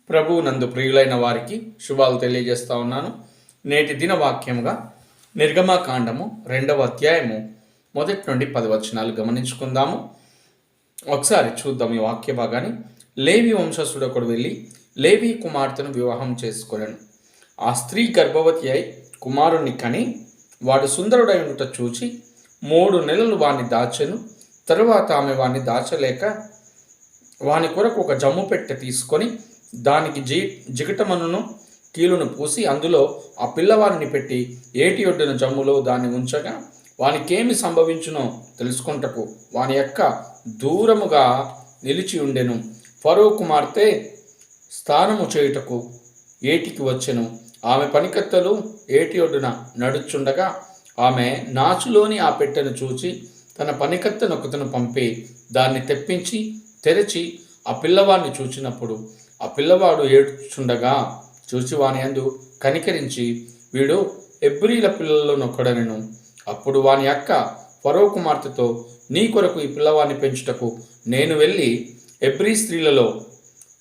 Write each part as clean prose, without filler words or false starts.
ప్రభువు నందు ప్రియులైన వారికి శుభాలు తెలియజేస్తా ఉన్నాను. నేటి దిన వాక్యముగా నిర్గమకాండము 2వ అధ్యాయము 1 నుండి 10 వచనాలు గమనించుకుందాము. ఒకసారి చూద్దాం ఈ వాక్య భాగాన్ని. లేవి వంశస్థుడు ఒకడు వెళ్ళి లేవి కుమార్తెను వివాహం చేసుకొనెను. ఆ స్త్రీ గర్భవతి అయి కుమారుణ్ణి కని వాడు సుందరుడై ఉండుట చూచి 3 నెలలు వాణ్ణి దాచెను. తరువాత ఆమె వాణ్ణి దాచలేక వాని కొరకు ఒక జమ్ము పెట్టె తీసుకొని దానికి జిగటమనును కీలును పూసి అందులో ఆ పిల్లవారిని పెట్టి ఏటి ఒడ్డున జమ్ములో దాన్ని ఉంచగా వానికేమి సంభవించునో తెలుసుకొనుటకు వాని యొక్క దూరముగా నిలిచి ఉండెను. ఫరో కుమార్తె స్నానము చేయుటకు ఏటికి వచ్చెను. ఆమె పనికత్తెలు ఏటి ఒడ్డున నడుచుండగా ఆమె నాచులోని ఆ పెట్టెను చూచి తన పనికత్తెనొకతను పంపి దాన్ని తెప్పించి తెరచి ఆ పిల్లవాడిని చూచినప్పుడు ఆ పిల్లవాడు ఏడ్చుండగా చూచి వాని యందు కనికరించి వీడు ఎబ్రీల పిల్లల్లో నొక్కడనెను. అప్పుడు వాని అక్క ఫరో కుమార్తెతో, నీ కొరకు ఈ పిల్లవాడిని పెంచుటకు నేను వెళ్ళి ఎబ్రీ స్త్రీలలో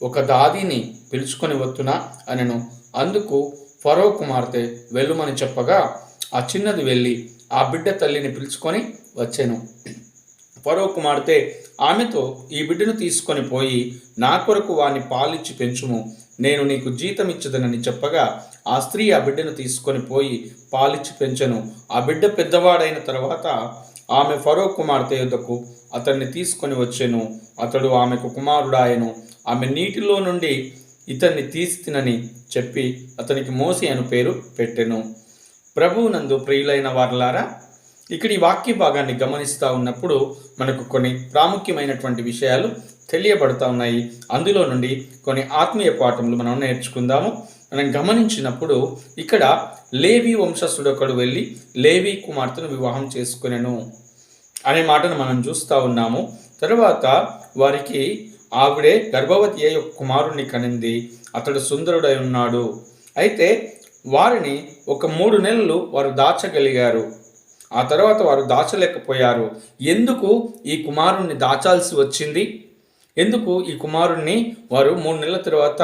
ఒక దాదిని పిలుచుకొని వత్తునా అనెను. అందుకు ఫరో కుమార్తె వెళ్ళుమని చెప్పగా ఆ చిన్నది వెళ్ళి ఆ బిడ్డ తల్లిని పిలుచుకొని వచ్చెను. ఫరో కుమార్తె ఆమెతో, ఈ బిడ్డను తీసుకొని పోయి నా కొరకు వాని పాలిచ్చి పెంచుము, నేను నీకు జీతం ఇచ్చదనని చెప్పగా ఆ స్త్రీ ఆ బిడ్డను తీసుకొని పోయి పాలిచ్చి పెంచెను. ఆ బిడ్డ పెద్దవాడైన తర్వాత ఆమె ఫరో కుమార్తె యొద్దకు అతన్ని తీసుకొని వచ్చెను. అతడు ఆమెకు కుమారుడాయను. ఆమె నీటిలో నుండి ఇతన్ని తీసినని చెప్పి అతనికి మోసి అను పేరు పెట్టెను. ప్రభువునందు ప్రియులైన వారలారా, ఇక్కడ ఈ వాక్య భాగాన్ని గమనిస్తూ ఉన్నప్పుడు మనకు కొన్ని ప్రాముఖ్యమైనటువంటి విషయాలు తెలియబడుతూ ఉన్నాయి. అందులో నుండి కొన్ని ఆత్మీయ పాఠములు మనం నేర్చుకుందాము. మనం గమనించినప్పుడు ఇక్కడ లేవి వంశస్థుడు ఒకడు వెళ్ళి లేవి కుమార్తెను వివాహం చేసుకునేను అనే మాటను మనం చూస్తూ ఉన్నాము. తరువాత వారికి ఆవిడే గర్భవతి అయి ఒక కుమారుణ్ణి కనింది. అతడు సుందరుడై ఉన్నాడు. అయితే వారిని ఒక 3 నెలలు వారు దాచగలిగారు. ఆ తర్వాత వారు దాచలేకపోయారు. ఎందుకు ఈ కుమారుణ్ణి దాచాల్సి వచ్చింది? ఎందుకు ఈ కుమారుణ్ణి వారు 3 నెలల తర్వాత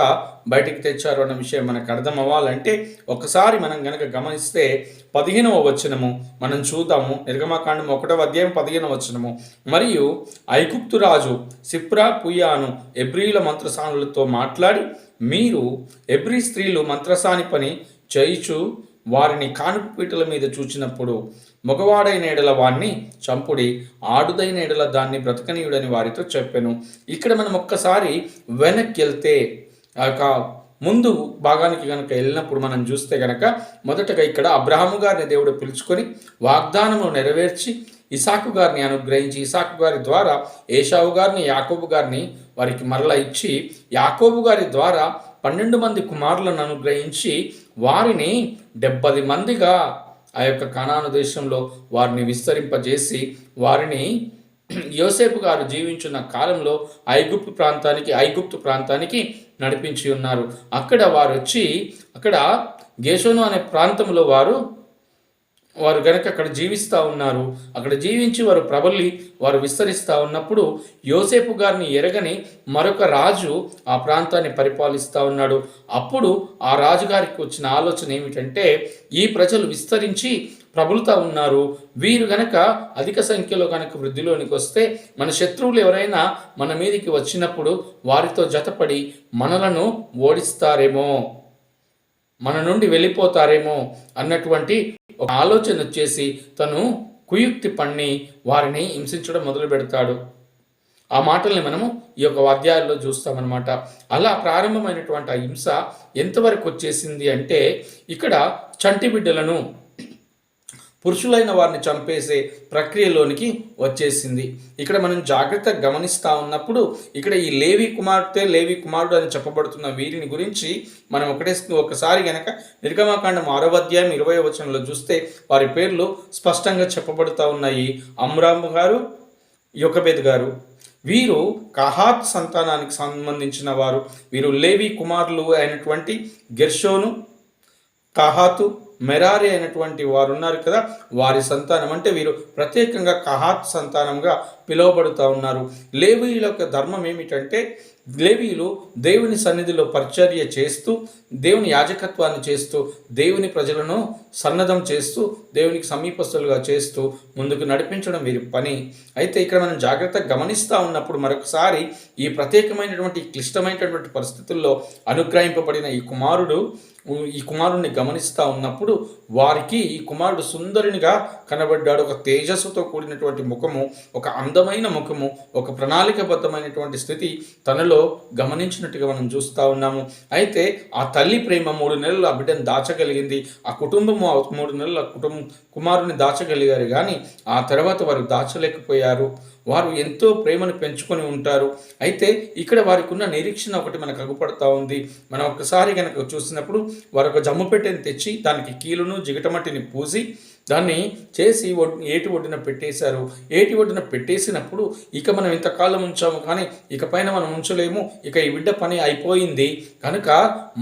బయటికి తెచ్చారు అన్న విషయం మనకు అర్థం అవ్వాలంటే ఒకసారి మనం గనక గమనిస్తే 15వ వచనము మనం చూద్దాము. నిర్గమకాండం 1వ అధ్యాయం 15వ వచనము. మరియు ఐగుప్తు రాజు సిప్రా పుయ్యాను ఎబ్రీల మంత్రసానులతో మాట్లాడి, మీరు ఎబ్రీ స్త్రీలు మంత్రసాని పని చేయుచు వారిని కానుక పీటల మీద చూచినప్పుడు మగవాడైన ఎడల వాణ్ణి చంపుడి, ఆడుదైన ఎడల దాన్ని బ్రతకనీయుడని వారితో చెప్పెను. ఇక్కడ మనం ఒక్కసారి వెనక్కి వెళ్తే ముందు భాగానికి కనుక వెళ్ళినప్పుడు మనం చూస్తే కనుక మొదటగా ఇక్కడ అబ్రహాము గారిని దేవుడు పిలుచుకొని వాగ్దానము నెరవేర్చి ఇసాకు గారిని అనుగ్రహించి ఇసాకు గారి ద్వారా ఏశావు గారిని యాకోబు గారిని వారికి మరలా ఇచ్చి యాకోబు గారి ద్వారా 12 మంది కుమారులను అనుగ్రహించి వారిని 70 మందిగా ఆ యొక్క కనాను దేశంలో వారిని విస్తరింపజేసి వారిని యోసేపు గారు జీవించున్న కాలంలో ఐగుప్తు ప్రాంతానికి నడిపించి ఉన్నారు. అక్కడ వారు వచ్చి అక్కడ గేషోను అనే ప్రాంతంలో వారు గనక అక్కడ జీవిస్తూ ఉన్నారు. అక్కడ జీవించి వారు ప్రబలి వారు విస్తరిస్తూ ఉన్నప్పుడు యోసేపు గారిని ఎరగని మరొక రాజు ఆ ప్రాంతాన్ని పరిపాలిస్తూ ఉన్నాడు. అప్పుడు ఆ రాజుగారికి వచ్చిన ఆలోచన ఏమిటంటే, ఈ ప్రజలు విస్తరించి ప్రబలుతూ ఉన్నారు, వీరు గనక అధిక సంఖ్యలో కనుక వృద్ధిలోనికి వస్తే మన శత్రువులు ఎవరైనా మన మీదికి వచ్చినప్పుడు వారితో జతపడి మనలను ఓడిస్తారేమో, మన నుండి వెళ్ళిపోతారేమో అన్నటువంటి ఒక ఆలోచన వచ్చేసి తను కుయుక్తి పన్ని వారిని హింసించడం మొదలు పెడతాడు. ఆ మాటల్ని మనము ఈ యొక్క అధ్యాయంలో చూస్తామన్నమాట. అలా ప్రారంభమైనటువంటి ఆ హింస ఎంతవరకు వచ్చేసింది అంటే, ఇక్కడ చంటి బిడ్డలను పురుషులైన వారిని చంపేసే ప్రక్రియలోనికి వచ్చేసింది. ఇక్కడ మనం జాగ్రత్తగా గమనిస్తూ ఉన్నప్పుడు ఇక్కడ ఈ లేవి కుమార్తె లేవి కుమారుడు అని చెప్పబడుతున్న వీరిని గురించి మనం ఒకసారి గనక నిర్గమకాండం 6వ అధ్యాయం 20వ వచనంలో చూస్తే వారి పేర్లు స్పష్టంగా చెప్పబడుతూ ఉన్నాయి. అమ్రాము గారు, యొకబెద్ గారు. వీరు కహాత్ సంతానానికి సంబంధించిన వారు. వీరు లేవి కుమారులు అయినటువంటి గెర్షోను, కహాతు, మెరారి అయినటువంటి వారు ఉన్నారు కదా, వారి సంతానం. అంటే వీరు ప్రత్యేకంగా కహాత్ సంతానంగా పిలువబడుతూ ఉన్నారు. లేవీయుల యొక్క ధర్మం ఏమిటంటే, లేవీయులు దేవుని సన్నిధిలో పరిచర్య చేస్తూ, దేవుని యాజకత్వాన్ని చేస్తూ, దేవుని ప్రజలను సన్నద్ధం చేస్తూ, దేవునికి సమీపస్తులుగా చేస్తూ ముందుకు నడిపించడం వీరి పని. అయితే ఇక్కడ మనం జాగ్రత్తగా గమనిస్తూ ఉన్నప్పుడు మరొకసారి ఈ ప్రత్యేకమైనటువంటి క్లిష్టమైనటువంటి పరిస్థితుల్లో అనుగ్రహింపబడిన ఈ కుమారుడిని గమనిస్తూ ఉన్నప్పుడు వారికి ఈ కుమారుడు సుందరునిగా కనబడ్డాడు. ఒక తేజస్సుతో కూడినటువంటి ముఖము, ఒక అందమైన ముఖము, ఒక ప్రణాళికబద్ధమైనటువంటి స్థితి తనలో గమనించినట్టుగా మనం చూస్తూ ఉన్నాము. అయితే ఆ తల్లి ప్రేమ 3 నెలలు ఆ బిడ్డను దాచగలిగింది. ఆ కుటుంబము 3 నెలల కుమారుని దాచగలిగారు, కానీ ఆ తర్వాత వారు దాచలేకపోయారు. వారు ఎంతో ప్రేమను పెంచుకొని ఉంటారు. అయితే ఇక్కడ వారికి ఉన్న నిరీక్షణ ఒకటి మనకు అగుపడతా ఉంది. మనం ఒకసారి కనుక చూసినప్పుడు వారు ఒక జమ్ము పెట్టెని తెచ్చి దానికి కీలును జిగటమట్టిని పూసి దాన్ని చేసి ఏటి ఒడ్డున పెట్టేశారు. ఏటి ఒడ్డున పెట్టేసినప్పుడు ఇక మనం ఇంతకాలం ఉంచాము, కానీ ఇక పైన మనం ఉంచలేము, ఇక ఈ బిడ్డ పని అయిపోయింది కనుక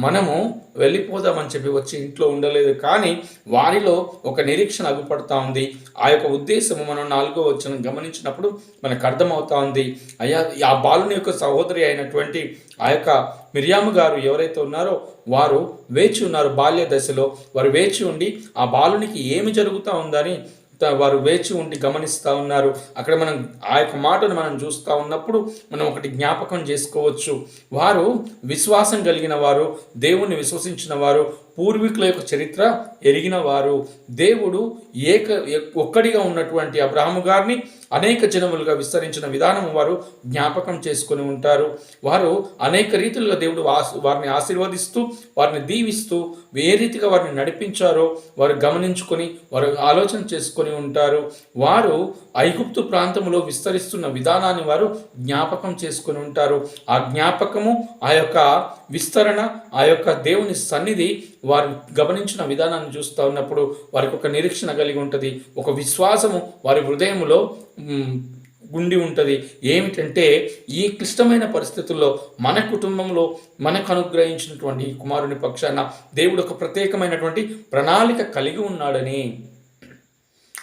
మనము వెళ్ళిపోదామని చెప్పి వచ్చి ఇంట్లో ఉండలేదు. కానీ వారిలో ఒక నిరీక్షణ అగుపడతా ఉంది. ఆ యొక్క ఉద్దేశము మనం 4వ వచనం గమనించినప్పుడు మనకు అర్థమవుతా ఉంది. అయ్యా, ఆ బాలుని యొక్క సహోదరి అయినటువంటి ఆ యొక్క మిర్యాము గారు ఎవరైతే ఉన్నారో వారు వేచి ఉన్నారు. బాల్య దశలో వారు వేచి ఉండి ఆ బాలునికి ఏమి జరుగుతూ ఉందని వారు వేచి ఉండి గమనిస్తూ ఉన్నారు. అక్కడ మనం ఆ యొక్క మాటను మనం చూస్తూ ఉన్నప్పుడు మనం ఒకటి జ్ఞాపకం చేసుకోవచ్చు. వారు విశ్వాసం కలిగిన వారు, దేవుణ్ణి విశ్వసించిన వారు, పూర్వీకుల యొక్క చరిత్ర ఎరిగిన వారు. దేవుడు ఒక్కడిగా ఉన్నటువంటి అబ్రహాము గారిని అనేక జనములుగా విస్తరించిన విధానం వారు జ్ఞాపకం చేసుకొని ఉంటారు. వారు అనేక రీతులుగా దేవుడు వారిని ఆశీర్వదిస్తూ, వారిని దీవిస్తూ, ఏ రీతిగా వారిని నడిపించారో వారు గమనించుకొని వారు ఆలోచన చేసుకొని ఉంటారు. వారు ఐగుప్తు ప్రాంతంలో విస్తరిస్తున్న విధానాన్ని వారు జ్ఞాపకం చేసుకొని ఉంటారు. ఆ జ్ఞాపకము, ఆ యొక్క విస్తరణ, ఆ యొక్క దేవుని సన్నిధి వారు గమనించిన విధానాన్ని చూస్తూ ఉన్నప్పుడు వారికి ఒక నిరీక్షణ కలిగి ఉంటుంది. ఒక విశ్వాసము వారి హృదయంలో గుండి ఉంటుంది. ఏమిటంటే ఈ క్లిష్టమైన పరిస్థితుల్లో మన కుటుంబంలో మనకు అనుగ్రహించినటువంటి కుమారుని పక్షాన దేవుడు ఒక ప్రత్యేకమైనటువంటి ప్రణాళిక కలిగి ఉన్నాడని,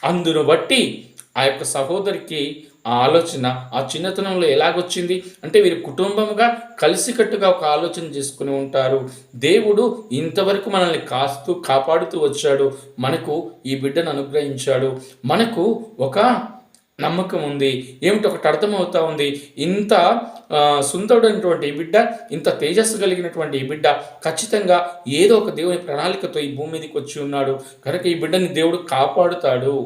అందును బట్టి ఆ యొక్క సహోదరికి ఆ ఆలోచన ఆ చిన్నతనంలో ఎలాగొచ్చింది అంటే వీరి కుటుంబముగా కలిసికట్టుగా ఒక ఆలోచన చేసుకుని ఉంటారు. దేవుడు ఇంతవరకు మనల్ని కాపాడుతూ వచ్చాడు, మనకు ఈ బిడ్డను అనుగ్రహించాడు, మనకు ఒక నమ్మకం ఉంది. ఏమిటి ఒకటి అర్థమవుతా ఉంది, ఇంత సుందరుడైనటువంటి ఈ బిడ్డ, ఇంత తేజస్సు కలిగినటువంటి ఈ బిడ్డ ఖచ్చితంగా ఏదో ఒక దేవుని ప్రణాళికతో ఈ భూమి మీదకి వచ్చి ఉన్నాడు కనుక ఈ బిడ్డని దేవుడు కాపాడుతాడు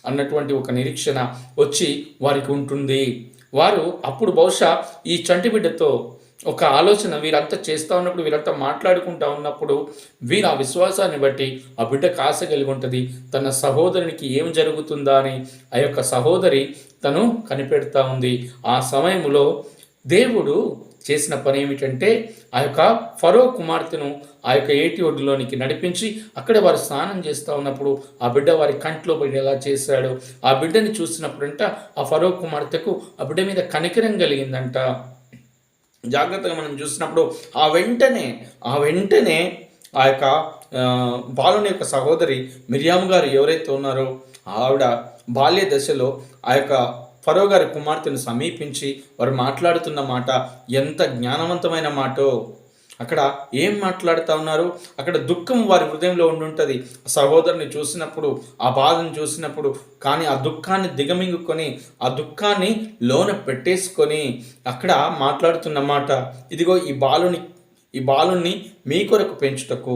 అన్నటువంటి ఒక నిరీక్షణ వచ్చి వారికి ఉంటుంది. వారు అప్పుడు బహుశా ఈ చంటి బిడ్డతో ఒక ఆలోచన వీరంతా చేస్తూ ఉన్నప్పుడు, వీరంతా మాట్లాడుకుంటూ ఉన్నప్పుడు వీరు ఆ విశ్వాసాన్ని బట్టి ఆ బిడ్డకు ఆశ కలిగి ఉంటుంది. తన సహోదరునికి ఏం జరుగుతుందా అని ఆ యొక్క సహోదరి తను కనిపెడతా ఉంది. ఆ సమయంలో దేవుడు చేసిన పని ఏమిటంటే ఆ యొక్క ఫరో కుమార్తెను ఆ యొక్క ఏటి ఒడ్డులోనికి నడిపించి అక్కడ వారు స్నానం చేస్తూ ఉన్నప్పుడు ఆ బిడ్డ వారి కంట్లో పడేలా చేశాడు. ఆ బిడ్డని చూసినప్పుడంట ఆ ఫరో కుమార్తెకు ఆ బిడ్డ మీద కనికరం కలిగిందంట. జాగ్రత్తగా మనం చూసినప్పుడు ఆ వెంటనే ఆ యొక్క బాలుని యొక్క సహోదరి మిర్యాము గారు ఎవరైతే ఉన్నారో ఆవిడ బాల్య దశలో ఆ యొక్క ఫరో గారి కుమార్తెను సమీపించి వారు మాట్లాడుతున్న మాట ఎంత జ్ఞానవంతమైన మాటో. అక్కడ ఏం మాట్లాడుతూ ఉన్నారు, అక్కడ దుఃఖం వారి హృదయంలో ఉండుంటుంది సహోదరుని చూసినప్పుడు, ఆ బాధను చూసినప్పుడు. కానీ ఆ దుఃఖాన్ని దిగమింగుకొని ఆ దుఃఖాన్ని లోన పెట్టేసుకొని అక్కడ మాట్లాడుతున్న మాట, ఇదిగో ఈ బాలుని మీ కొరకు పెంచుటకు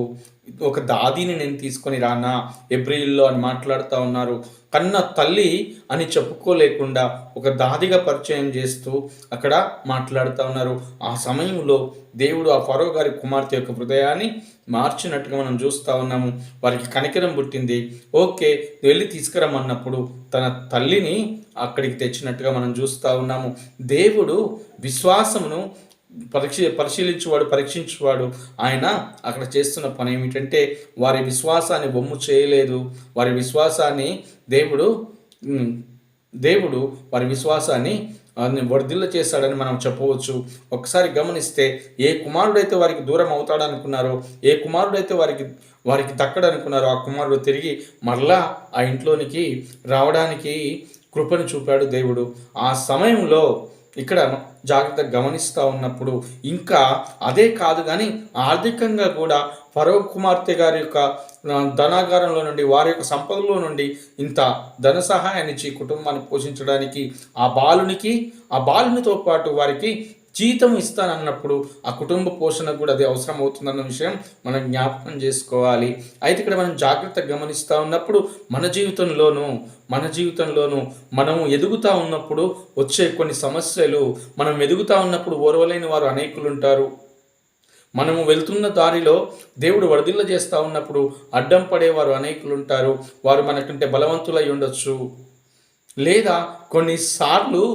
ఒక దాదిని నేను తీసుకొని రానా ఏప్రిల్లో అని మాట్లాడుతూ ఉన్నారు. కన్న తల్లి అని చెప్పుకోలేకుండా ఒక దాదిగా పరిచయం చేస్తూ అక్కడ మాట్లాడుతూ ఉన్నారు. ఆ సమయంలో దేవుడు ఆ ఫరో గారి కుమార్తె యొక్క హృదయాన్ని మార్చినట్టుగా మనం చూస్తూ ఉన్నాము. వారికి కనికరం పుట్టింది. ఓకే, వెళ్ళి తీసుకురమ్మన్నప్పుడు తన తల్లిని అక్కడికి తెచ్చినట్టుగా మనం చూస్తూ ఉన్నాము. దేవుడు విశ్వాసమును పరీక్షించువాడు. ఆయన అక్కడ చేస్తున్న పని ఏమిటంటే వారి విశ్వాసాన్ని బొమ్ము చేయలేదు. వారి విశ్వాసాన్ని దేవుడు వారి విశ్వాసాన్ని వర్ధిల్ల చేస్తాడని మనం చెప్పవచ్చు. ఒకసారి గమనిస్తే ఏ కుమారుడైతే వారికి దూరం అవుతాడనుకున్నారో, ఏ కుమారుడైతే వారికి దక్కడనుకున్నారో ఆ కుమారుడు తిరిగి మరలా ఆ ఇంట్లోనికి రావడానికి కృపను చూపాడు దేవుడు. ఆ సమయంలో ఇక్కడ జాగ్రత్తగా గమనిస్తూ ఉన్నప్పుడు ఇంకా అదే కాదు కానీ ఆర్థికంగా కూడా ఫరో కుమార్తె గారి యొక్క ధనాగారంలో నుండి, వారి యొక్క సంపదలో నుండి ఇంత ధన సహాయాన్ని ఇచ్చి కుటుంబాన్ని పోషించడానికి ఆ బాలునితో పాటు వారికి జీతం ఇస్తానన్నప్పుడు ఆ కుటుంబ పోషణ కూడా అది అవసరం అవుతుందన్న విషయం మనం జ్ఞాపకం చేసుకోవాలి. అయితే ఇక్కడ మనం జాగ్రత్తగా గమనిస్తూ ఉన్నప్పుడు మన జీవితంలోనూ మనము ఎదుగుతూ ఉన్నప్పుడు వచ్చే కొన్ని సమస్యలు, మనం ఎదుగుతూ ఉన్నప్పుడు ఓర్వలేని వారు అనేకులు ఉంటారు. మనము వెళ్తున్న దారిలో దేవుడు వరదిల్ల చేస్తూ ఉన్నప్పుడు అడ్డం పడేవారు అనేకులు ఉంటారు. వారు మనకంటే బలవంతులై ఉండొచ్చు, లేదా కొన్నిసార్లు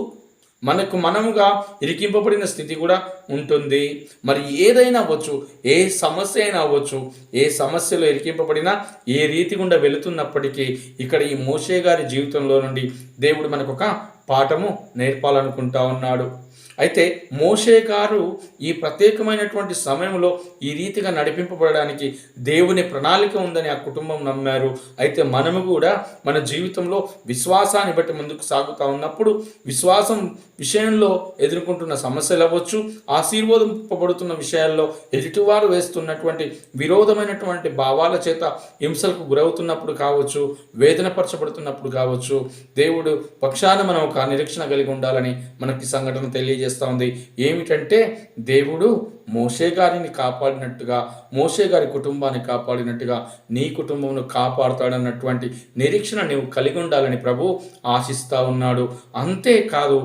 మనముగా ఇరికింపబడిన స్థితి కూడా ఉంటుంది. మరి ఏదైనా అవ్వచ్చు, ఏ సమస్య అయినా అవ్వచ్చు, ఏ సమస్యలో ఇరికింపబడినా ఏ రీతి గుండా వెళుతున్నప్పటికీ ఇక్కడ ఈ మోషే గారి జీవితంలో నుండి దేవుడు మనకు ఒక పాఠము నేర్పాలనుకుంటా ఉన్నాడు. అయితే మోషే గారు ఈ ప్రత్యేకమైనటువంటి సమయంలో ఈ రీతిగా నడిపింపబడడానికి దేవుని ప్రణాళిక ఉందని ఆ కుటుంబం నమ్మారు. అయితే మనము కూడా మన జీవితంలో విశ్వాసాన్ని బట్టి ముందుకు సాగుతూ ఉన్నప్పుడు, విశ్వాసం విషయంలో ఎదుర్కొంటున్న సమస్యలు అవ్వచ్చు, ఆశీర్వదింపబడుతున్న విషయాల్లో ఎదుటివారు వేస్తున్నటువంటి విరోధమైనటువంటి భావాల చేత హింసలకు గురవుతున్నప్పుడు కావచ్చు, వేదనపరచబడుతున్నప్పుడు కావచ్చు, దేవుడు పక్షాన మనం ఒక నిరీక్షణ కలిగి ఉండాలని మనకి సంఘటన తెలియజేస్తుంది. ఏమిటంటే దేవుడు మోషే గారిని కాపాడినట్టుగా, మోషే గారి కుటుంబాన్ని కాపాడినట్టుగా నీ కుటుంబంను కాపాడుతాడన్నటువంటి నిరీక్షణ నీవు కలిగి ఉండాలని ప్రభు ఆశిస్తూ ఉన్నాడు. అంతేకాదు,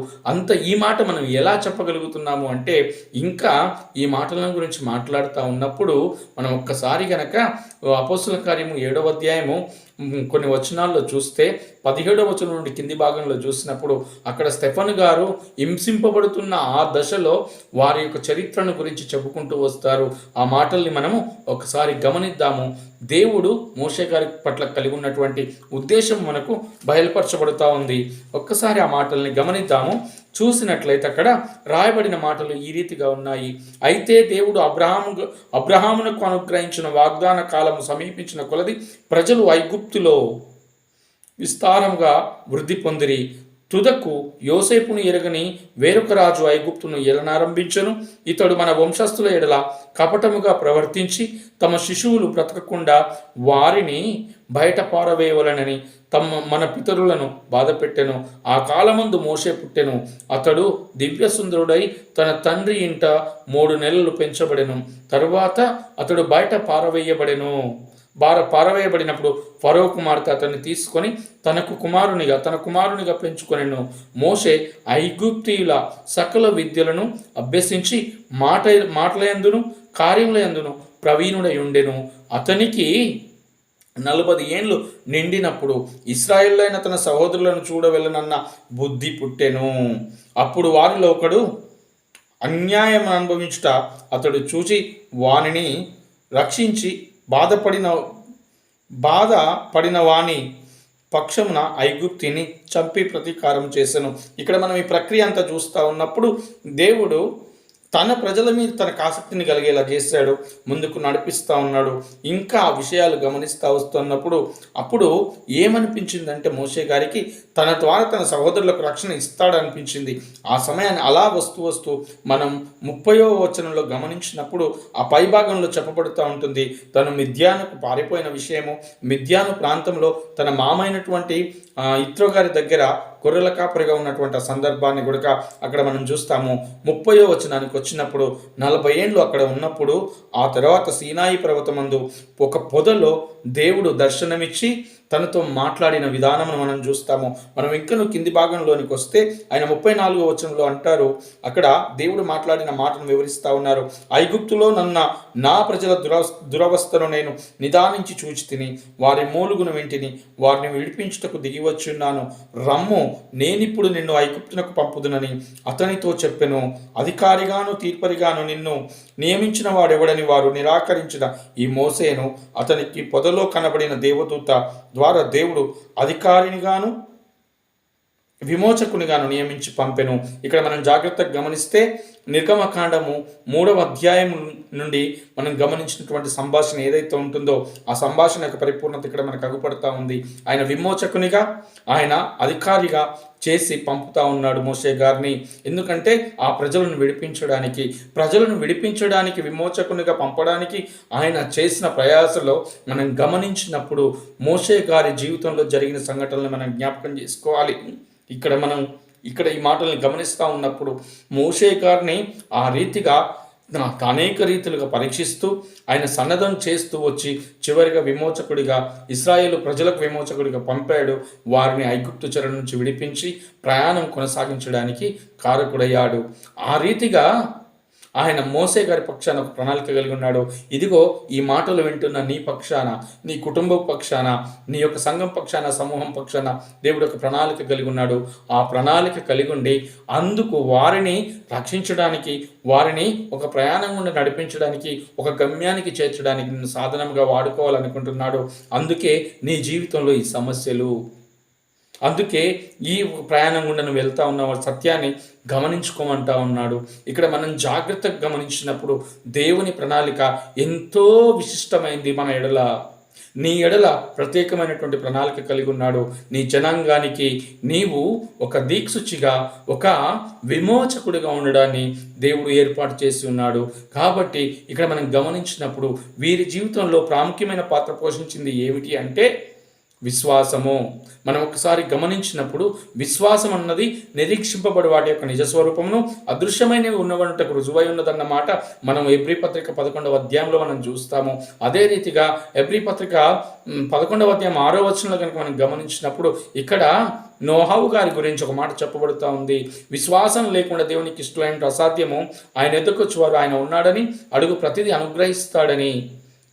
ఈ మాట మనం ఎలా చెప్పగలుగుతున్నాము అంటే, ఇంకా ఈ మాటల గురించి మాట్లాడుతూ ఉన్నప్పుడు మనం ఒక్కసారి గనక అపోస్తుల కార్యము 7వ అధ్యాయము కొన్ని వచనాల్లో చూస్తే 17వ వచనం నుండి కింది భాగంలో చూసినప్పుడు అక్కడ స్టెఫను గారు హింసింపబడుతున్న ఆ దశలో వారి యొక్క చరిత్రను గురించి చెప్పుకుంటూ వస్తారు. ఆ మాటల్ని మనము ఒకసారి గమనిద్దాము. దేవుడు మోషే గారి పట్ల కలిగి ఉన్నటువంటి ఉద్దేశం మనకు బయలుపరచబడుతూ ఉంది. ఒక్కసారి ఆ మాటల్ని గమనిద్దాము. చూసినట్లయితే అక్కడ రాయబడిన మాటలు ఈ రీతిగా ఉన్నాయి. అయితే దేవుడు అబ్రహామునకు అనుగ్రహించిన వాగ్దాన కాలము సమీపించిన కొలది ప్రజలు ఐగుప్తులో విస్తారముగా వృద్ధి పొందిరి. తుదకు యోసేపును ఎరగని వేరొక రాజు ఐగుప్తును ఏలనారంభించెను. ఇతడు మన వంశస్థుల ఎడల కపటముగా ప్రవర్తించి తమ శిశువులు బ్రతకకుండా వారిని బయట పారవేయవలనని మన పితరులను బాధపెట్టెను. ఆ కాలమందు మోషే పుట్టెను. అతడు దివ్యసుందరుడై తన తండ్రి ఇంట 3 నెలలు పెంచబడెను. తరువాత అతడు బయట పారవేయబడినప్పుడు ఫరో కుమార్తె అతన్ని తీసుకొని తన కుమారునిగా పెంచుకొనెను. మోషే ఐగుప్తీయుల సకల విద్యలను అభ్యసించి మాటలయందును కార్యములయందును ప్రవీణుడై ఉండెను. అతనికి 40 ఏండ్లు నిండినప్పుడు ఇశ్రాయేలులైన తన సహోదరులను చూడవెళ్ళనన్న బుద్ధి పుట్టెను. అప్పుడు వారిలో ఒకడు అన్యాయం అనుభవించుట అతడు చూచి వానిని రక్షించి బాధపడిన వాని పక్షమున ఐగుప్తిని చంపి ప్రతీకారం చేసెను. ఇక్కడ మనం ఈ ప్రక్రియ అంతా చూస్తూ ఉన్నప్పుడు దేవుడు తన ప్రజల మీద తనకు ఆసక్తిని కలిగేలా చేశాడు, ముందుకు నడిపిస్తూ ఉన్నాడు. ఇంకా ఆ విషయాలు గమనిస్తూ వస్తున్నప్పుడు అప్పుడు ఏమనిపించిందంటే మోషే గారికి తన ద్వారా తన సహోదరులకు రక్షణ ఇస్తాడనిపించింది. ఆ సమయాన్ని అలా వస్తూ మనం 30వ వచనంలో గమనించినప్పుడు ఆ పైభాగంలో చెప్పబడుతూ ఉంటుంది. తను మిద్యానుకు పారిపోయిన విషయము, మిద్యాను ప్రాంతంలో తన మామైనటువంటి ఇత్రో గారి దగ్గర గొర్రెల కాపరిగా ఉన్నటువంటి ఆ సందర్భాన్ని కూడా అక్కడ మనం చూస్తాము. 30వ వచనానికి వచ్చినప్పుడు 40 ఏండ్లు అక్కడ ఉన్నప్పుడు ఆ తర్వాత సీనాయి పర్వతమందు ఒక పొదలో దేవుడు దర్శనమిచ్చి తనతో మాట్లాడిన విధానమును మనం చూస్తాము. మనం ఇంకా కింది భాగంలోనికి వస్తే ఆయన 34వ వచనంలో అంటారు, అక్కడ దేవుడు మాట్లాడిన మాటను వివరిస్తూ ఉన్నారు. ఐగుప్తులో నా ప్రజల దురవస్థను నేను నిదానించి చూచి తిని వారి మూలుగును వింటిని, వారిని విడిపించుటకు దిగివచ్చున్నాను. రమ్ము, నేనిప్పుడు నిన్ను ఐగుప్తునకు పంపుదునని అతనితో చెప్పెను. అధికారిగాను తీర్పరిగాను నిన్ను నియమించిన వాడెవడని వారు నిరాకరించిన ఈ మోసేను అతనికి పొదలో కనబడిన దేవదూత ద్వారా దేవుడు అధికారినిగాను విమోచకునిగాను నియమించి పంపెను. ఇక్కడ మనం జాగ్రత్తగా గమనిస్తే నిర్గమకాండము 3వ అధ్యాయం నుండి మనం గమనించినటువంటి సంభాషణ ఏదైతే ఉంటుందో ఆ సంభాషణ యొక్క పరిపూర్ణత ఇక్కడ మనకు అగుపడతా ఉంది. ఆయన విమోచకునిగా, ఆయన అధికారిగా చేసి పంపుతా ఉన్నాడు మోషే గారిని. ఎందుకంటే ఆ ప్రజలను విడిపించడానికి విమోచకునిగా పంపడానికి ఆయన చేసిన ప్రయాసలో మనం గమనించినప్పుడు మోషే గారి జీవితంలో జరిగిన సంఘటనలు మనం జ్ఞాపకం చేసుకోవాలి. ఇక్కడ ఈ మాటల్ని గమనిస్తూ ఉన్నప్పుడు మోషే గారిని ఆ రీతిగా అనేక రీతులుగా పరీక్షిస్తూ ఆయన సన్నద్ధం చేస్తూ వచ్చి చివరిగా విమోచకుడిగా ఇశ్రాయేలు ప్రజలకు విమోచకుడిగా పంపాడు. వారిని ఐగుప్తు చెర నుంచి విడిపించి ప్రయాణం కొనసాగించడానికి కారకుడయ్యాడు. ఆ రీతిగా ఆయన మోసే గారి పక్షాన ఒక ప్రణాళిక కలిగి ఉన్నాడు. ఇదిగో ఈ మాటలు వింటున్న నీ పక్షాన, నీ కుటుంబ పక్షాన, నీ యొక్క సంఘం పక్షాన, సమూహం పక్షాన దేవుడు ఒక ప్రణాళిక కలిగి ఉన్నాడు. ఆ ప్రణాళిక కలిగి ఉండి అందుకు వారిని రక్షించడానికి, వారిని ఒక ప్రయాణం గుండా నడిపించడానికి, ఒక గమ్యానికి చేర్చడానికి నిన్ను సాధనంగా వాడుకోవాలనుకుంటున్నాడు. అందుకే నీ జీవితంలో ఈ సమస్యలు, అందుకే ఈ ప్రయాణం గుండా నువ్వు వెళ్తా ఉన్నావు, సత్యాన్ని గమనించుకోమంటా ఉన్నాడు. ఇక్కడ మనం జాగ్రత్తగా గమనించినప్పుడు దేవుని ప్రణాళిక ఎంతో విశిష్టమైంది. మన ఎడల, నీ ఎడల ప్రత్యేకమైనటువంటి ప్రణాళిక కలిగి ఉన్నాడు. నీ జనాంగానికి నీవు ఒక దీక్షుచిగా, ఒక విమోచకుడిగా ఉండడాన్ని దేవుడు ఏర్పాటు చేసి ఉన్నాడు. కాబట్టి ఇక్కడ మనం గమనించినప్పుడు వీరి జీవితంలో ప్రాముఖ్యమైన పాత్ర పోషించింది ఏమిటి అంటే విశ్వాసము. మనం ఒకసారి గమనించినప్పుడు విశ్వాసం అన్నది నిరీక్షింపబడి వాటి యొక్క నిజస్వరూపమును అదృశ్యమైనవి ఉన్నవంటకు రుజువై ఉన్నదన్నమాట మనం ఎబ్రీ పత్రిక 11వ అధ్యాయంలో మనం చూస్తాము. అదే రీతిగా ఎబ్రీ పత్రిక 11వ అధ్యాయం 6వ వచనంలో కనుక మనం గమనించినప్పుడు ఇక్కడ నోహవు గారి గురించి ఒక మాట చెప్పబడుతూ ఉంది. విశ్వాసం లేకుండా దేవునికి ఇష్టమైన అసాధ్యము, ఆయన ఎదుర్కొచ్చేవారు ఆయన ఉన్నాడని, అడుగు ప్రతిదీ అనుగ్రహిస్తాడని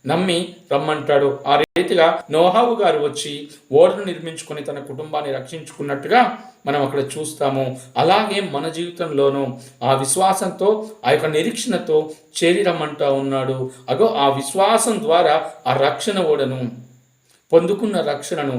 నమ్మి రమ్మంటాడు. ఆ రీతిగా నోహవు గారు వచ్చి ఓడను నిర్మించుకొని తన కుటుంబాన్ని రక్షించుకున్నట్టుగా మనం అక్కడ చూస్తాము. అలాగే మన జీవితంలోనూ ఆ విశ్వాసంతో, ఆ యొక్క నిరీక్షణతో చేరి రమ్మంటా ఉన్నాడు. అగో ఆ విశ్వాసం ద్వారా ఆ రక్షణ ఓడను పొందుకున్న రక్షణను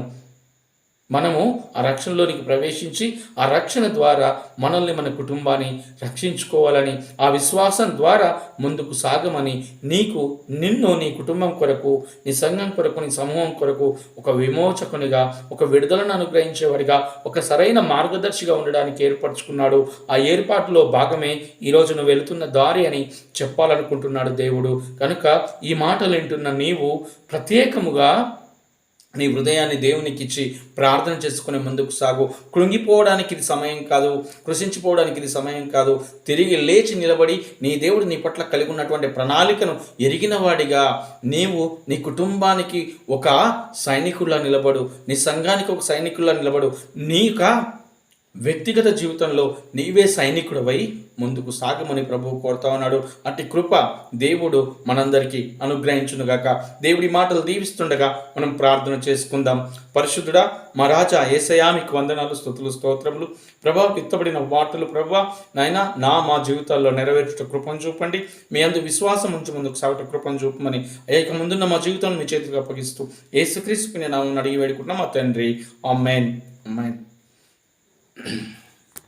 మనము ఆ రక్షణలోనికి ప్రవేశించి ఆ రక్షణ ద్వారా మనల్ని, మన కుటుంబాన్ని రక్షించుకోవాలని, ఆ విశ్వాసం ద్వారా ముందుకు సాగమని నిన్ను నీ కుటుంబం కొరకు, నీ సంఘం కొరకు, నీ సమూహం కొరకు ఒక విమోచకునిగా, ఒక విడుదలను అనుగ్రహించేవాడిగా, ఒక సరైన మార్గదర్శిగా ఉండడానికి ఏర్పరచుకున్నాడు. ఆ ఏర్పాటులో భాగమే ఈరోజు నువ్వు వెళుతున్న దారి అని చెప్పాలనుకుంటున్నాడు దేవుడు. కనుక ఈ మాటలు వింటున్న నీవు ప్రత్యేకముగా నీ హృదయాన్ని దేవునికి ఇచ్చి ప్రార్థన చేసుకుని ముందుకు సాగు. కృంగిపోవడానికి ఇది సమయం కాదు, కృషించిపోవడానికి ఇది సమయం కాదు. తిరిగి లేచి నిలబడి నీ దేవుడు నీ పట్ల కలిగి ఉన్నటువంటి ప్రణాళికను ఎరిగిన వాడిగా నీవు నీ కుటుంబానికి ఒక సైనికుల్లా నిలబడు, నీ సంఘానికి ఒక సైనికుల్లా నిలబడు. నీ వ్యక్తిగత జీవితంలో నీవే సైనికుడవై ముందుకు సాగమని ప్రభువు కోరుతా ఉన్నాడు. అట్టి కృప దేవుడు మనందరికీ అనుగ్రహించునుగాక. దేవుడి మాటలు దీవిస్తుండగా మనం ప్రార్థన చేసుకుందాం. పరిశుద్ధుడా, మా రాజా యేసయ్యా, మీకు వందనాలు, స్తుతులు, స్తోత్రములు. ప్రభా, విత్తబడిన వార్తలు ప్రభా నాయనా మా జీవితాల్లో నెరవేర్చుట కృపను చూపండి. మీ అందు విశ్వాసం ఉంచి ముందుకు సాగుట కృపను చూపమని ఇక ముందున్న మా జీవితాన్ని మీ చేతికి అప్పగిస్తూ యేసుక్రీస్తుని నామమున అడిగి వేడుకుంటున్నాం మా తండ్రి. ఆమేన్. ఆమేన్.